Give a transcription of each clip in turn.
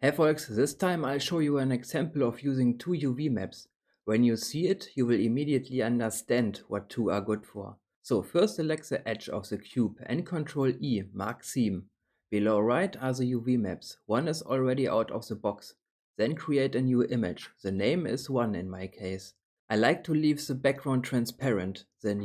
Hey folks, this time I'll show you an example of using two UV maps. When you see it, you will immediately understand what two are good for. So first select the edge of the cube and Ctrl E, mark seam. Below right are the UV maps. One is already out of the box. Then create a new image. The name is 1 in my case. I like to leave the background transparent. Then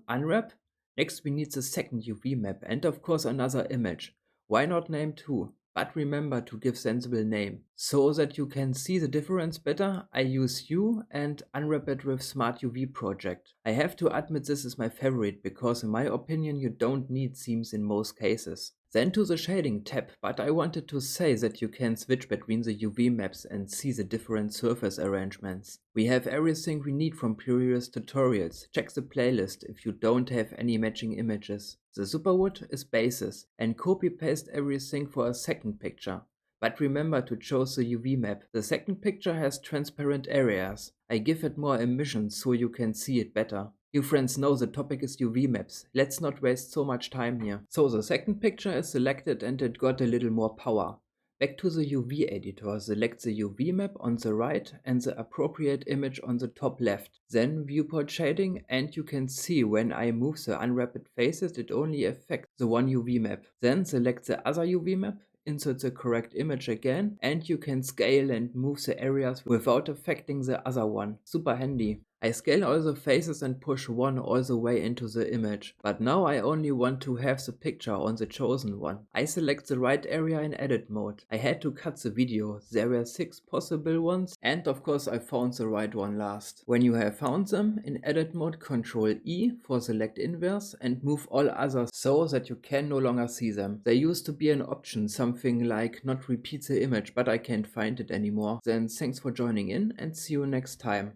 unwrap. Next we need the second UV map and of course another image. Why not name 2? But remember to give sensible name. So that you can see the difference better, I use U and unwrap it with Smart UV project. I have to admit this is my favorite because in my opinion you don't need seams in most cases. Then to the shading tab, but I wanted to say that you can switch between the UV maps and see the different surface arrangements. We have everything we need from previous tutorials. Check the playlist if you don't have any matching images. The superwood is basis and copy paste everything for a second picture. But remember to choose the UV map. The second picture has transparent areas. I give it more emission so you can see it better. You friends know the topic is UV maps. Let's not waste so much time here. So the second picture is selected and it got a little more power. Back to the UV editor, select the UV map on the right and the appropriate image on the top left. Then viewport shading, and you can see when I move the unwrapped faces it only affects the one UV map. Then select the other UV map, insert the correct image again, and you can scale and move the areas without affecting the other one. Super handy. I scale all the faces and push one all the way into the image, but now I only want to have the picture on the chosen one. I select the right area in edit mode. I had to cut the video, there were 6 possible ones and of course I found the right one last. When you have found them, in edit mode Ctrl E for select inverse and move all others so that you can no longer see them. There used to be an option, something like not repeat the image, but I can't find it anymore. Then thanks for joining in and see you next time.